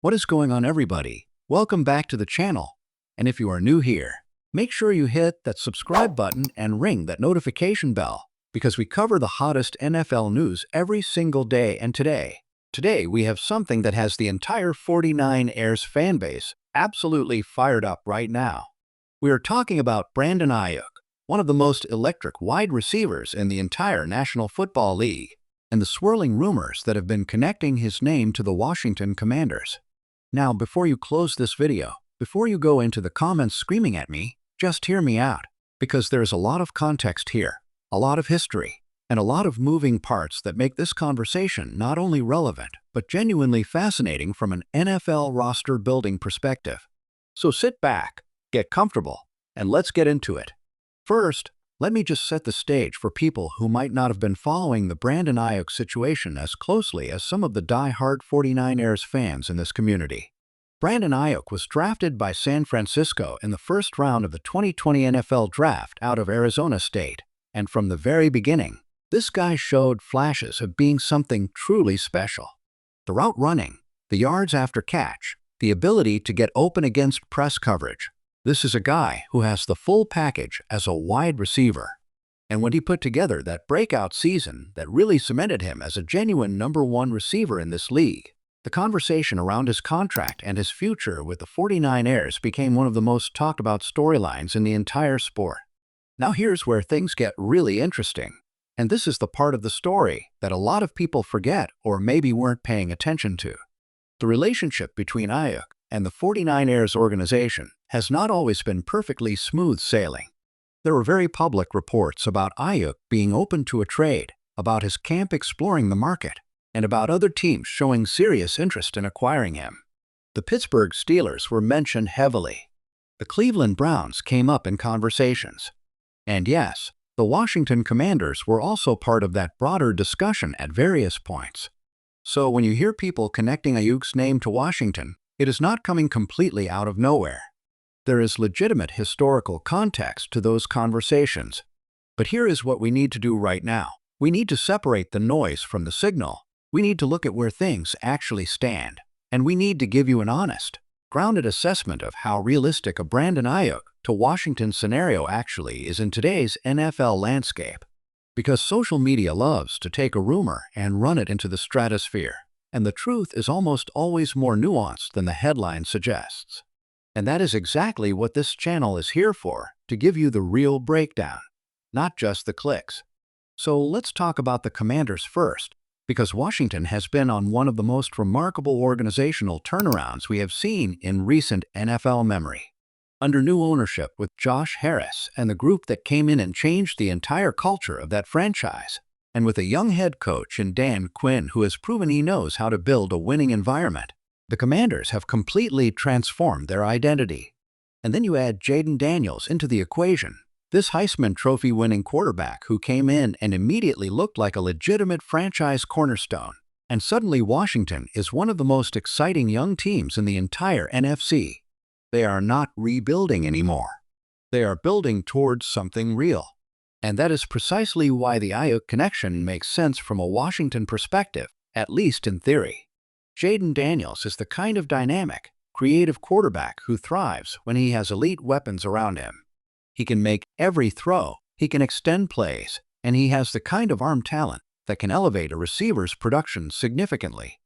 What is going on, everybody? Welcome back to the channel. And if you are new here, make sure you hit that subscribe button and ring that notification bell because we cover the hottest NFL news every single day. And today we have something that has the entire 49ers fan base absolutely fired up right now. We are talking about Brandon Aiyuk, one of the most electric wide receivers in the entire National Football League, and the swirling rumors that have been connecting his name to the Washington Commanders. Now, before you close this video, before you go into the comments screaming at me, just hear me out, because there's a lot of context here, a lot of history, and a lot of moving parts that make this conversation not only relevant, but genuinely fascinating from an NFL roster building perspective. So sit back, get comfortable, and let's get into it. First, let me just set the stage for people who might not have been following the Brandon Aiyuk situation as closely as some of the die-hard 49ers fans in this community. Brandon Aiyuk was drafted by San Francisco in the first round of the 2020 NFL Draft out of Arizona State, and from the very beginning, this guy showed flashes of being something truly special. The route running, the yards after catch, the ability to get open against press coverage. This is a guy who has the full package as a wide receiver. And when he put together that breakout season that really cemented him as a genuine #1 receiver in this league, the conversation around his contract and his future with the 49ers became one of the most talked about storylines in the entire sport. Now here's where things get really interesting. And this is the part of the story that a lot of people forget or maybe weren't paying attention to. The relationship between Aiyuk and the 49ers organization has not always been perfectly smooth sailing. There were very public reports about Aiyuk being open to a trade, about his camp exploring the market, and about other teams showing serious interest in acquiring him. The Pittsburgh Steelers were mentioned heavily. The Cleveland Browns came up in conversations. And yes, the Washington Commanders were also part of that broader discussion at various points. So when you hear people connecting Aiyuk's name to Washington, it is not coming completely out of nowhere. There is legitimate historical context to those conversations. But here is what we need to do right now. We need to separate the noise from the signal. We need to look at where things actually stand. And we need to give you an honest, grounded assessment of how realistic a Brandon Aiyuk to Washington scenario actually is in today's NFL landscape. Because social media loves to take a rumor and run it into the stratosphere. And the truth is almost always more nuanced than the headline suggests. And that is exactly what this channel is here for, to give you the real breakdown, not just the clicks. So let's talk about the Commanders first, because Washington has been on one of the most remarkable organizational turnarounds we have seen in recent NFL memory. Under new ownership with Josh Harris and the group that came in and changed the entire culture of that franchise, and with a young head coach in Dan Quinn who has proven he knows how to build a winning environment, the Commanders have completely transformed their identity. And then you add Jayden Daniels into the equation, this Heisman Trophy-winning quarterback who came in and immediately looked like a legitimate franchise cornerstone. And suddenly Washington is one of the most exciting young teams in the entire NFC. They are not rebuilding anymore. They are building towards something real. And that is precisely why the Aiyuk connection makes sense from a Washington perspective, at least in theory. Jayden Daniels is the kind of dynamic, creative quarterback who thrives when he has elite weapons around him. He can make every throw, he can extend plays, and he has the kind of arm talent that can elevate a receiver's production significantly.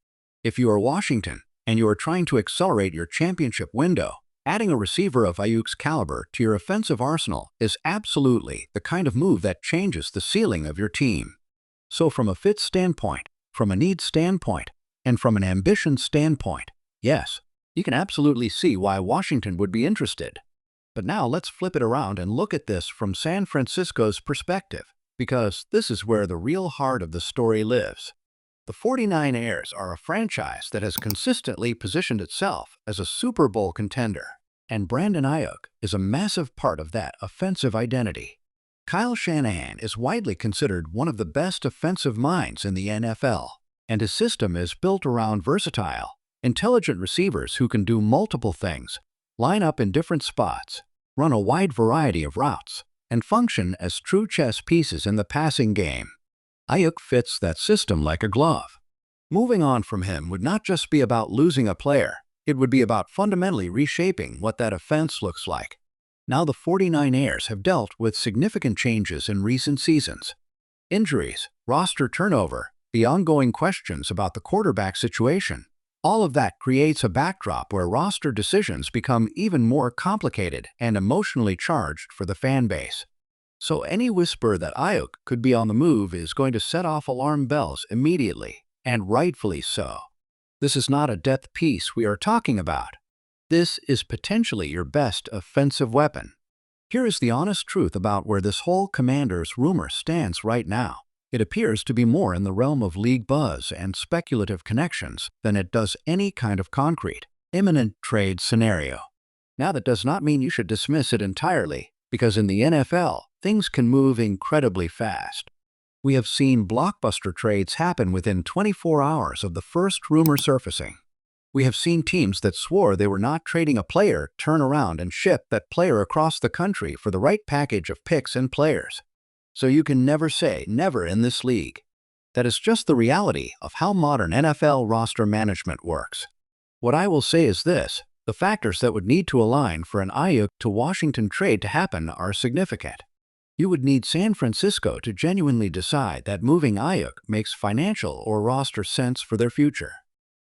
If you are Washington and you are trying to accelerate your championship window, adding a receiver of Aiyuk's caliber to your offensive arsenal is absolutely the kind of move that changes the ceiling of your team. So from a fit standpoint, from a need standpoint, and from an ambition standpoint, yes, you can absolutely see why Washington would be interested. But now let's flip it around and look at this from San Francisco's perspective, because this is where the real heart of the story lives. The 49ers are a franchise that has consistently positioned itself as a Super Bowl contender, and Brandon Aiyuk is a massive part of that offensive identity. Kyle Shanahan is widely considered one of the best offensive minds in the NFL, and his system is built around versatile, intelligent receivers who can do multiple things, line up in different spots, run a wide variety of routes, and function as true chess pieces in the passing game. Aiyuk fits that system like a glove. Moving on from him would not just be about losing a player, It would be about fundamentally reshaping what that offense looks like. Now the 49ers have dealt with significant changes in recent seasons. Injuries, roster turnover, the ongoing questions about the quarterback situation. All of that creates a backdrop where roster decisions become even more complicated and emotionally charged for the fan base. So any whisper that Aiyuk could be on the move is going to set off alarm bells immediately, and rightfully so. This is not a depth piece we are talking about. This is potentially your best offensive weapon. Here is the honest truth about where this whole Commanders rumor stands right now. It appears to be more in the realm of league buzz and speculative connections than it does any kind of concrete, imminent trade scenario. Now that does not mean you should dismiss it entirely, because in the NFL, things can move incredibly fast. We have seen blockbuster trades happen within 24 hours of the first rumor surfacing. We have seen teams that swore they were not trading a player turn around and ship that player across the country for the right package of picks and players. So you can never say never in this league. That is just the reality of how modern NFL roster management works. What I will say is this: the factors that would need to align for an Aiyuk to Washington trade to happen are significant. You would need San Francisco to genuinely decide that moving Aiyuk makes financial or roster sense for their future.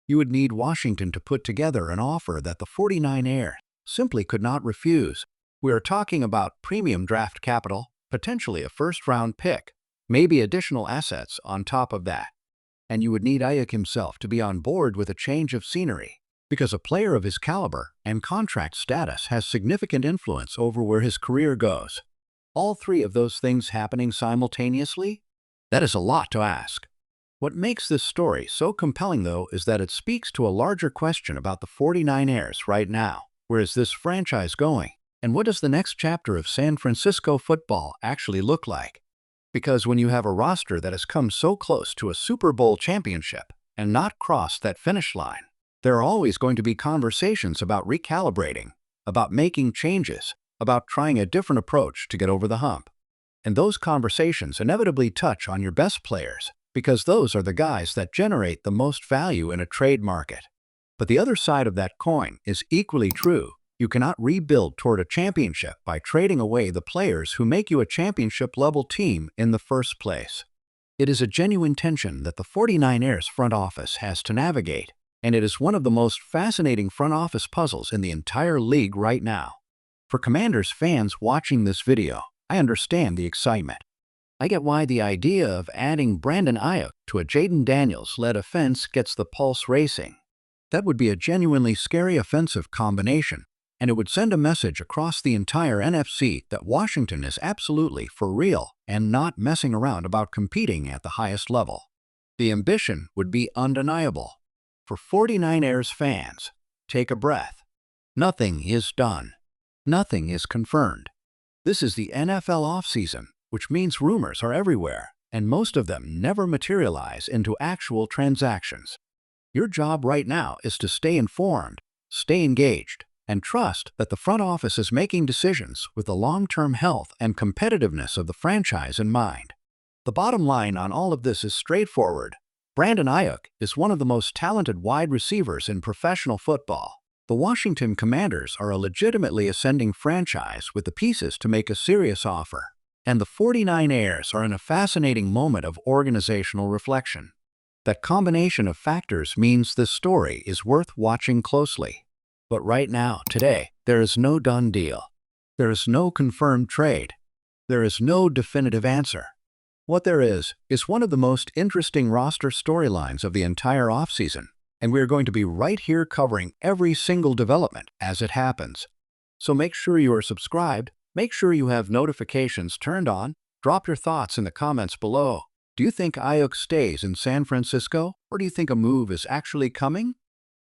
You would need Washington to put together an offer that the 49ers simply could not refuse. We are talking about premium draft capital, potentially a first-round pick, maybe additional assets on top of that. And you would need Aiyuk himself to be on board with a change of scenery, because a player of his caliber and contract status has significant influence over where his career goes. All three of those things happening simultaneously? That is a lot to ask. What makes this story so compelling, though, is that it speaks to a larger question about the 49ers right now. Where is this franchise going? And what does the next chapter of San Francisco football actually look like? Because when you have a roster that has come so close to a Super Bowl championship and not crossed that finish line, there are always going to be conversations about recalibrating, about making changes, about trying a different approach to get over the hump. And those conversations inevitably touch on your best players, because those are the guys that generate the most value in a trade market. But the other side of that coin is equally true. You cannot rebuild toward a championship by trading away the players who make you a championship-level team in the first place. It is a genuine tension that the 49ers front office has to navigate, and it is one of the most fascinating front office puzzles in the entire league right now. For Commanders fans watching this video, I understand the excitement. I get why the idea of adding Brandon Aiyuk to a Jaden Daniels-led offense gets the pulse racing. That would be a genuinely scary offensive combination, and it would send a message across the entire NFC that Washington is absolutely for real and not messing around about competing at the highest level. The ambition would be undeniable. For 49ers fans, take a breath. Nothing is done. Nothing is confirmed. This is the NFL offseason, which means rumors are everywhere, and most of them never materialize into actual transactions. Your job right now is to stay informed, stay engaged, and trust that the front office is making decisions with the long-term health and competitiveness of the franchise in mind. The bottom line on all of this is straightforward. Brandon Aiyuk is one of the most talented wide receivers in professional football. The Washington Commanders are a legitimately ascending franchise with the pieces to make a serious offer. And the 49ers are in a fascinating moment of organizational reflection. That combination of factors means this story is worth watching closely. But right now, today, there is no done deal. There is no confirmed trade. There is no definitive answer. What there is one of the most interesting roster storylines of the entire offseason, and we are going to be right here covering every single development as it happens. So make sure you are subscribed, make sure you have notifications turned on, drop your thoughts in the comments below. Do you think Aiyuk stays in San Francisco, or do you think a move is actually coming?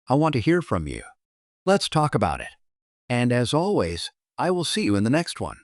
I want to hear from you. Let's talk about it. And as always, I will see you in the next one.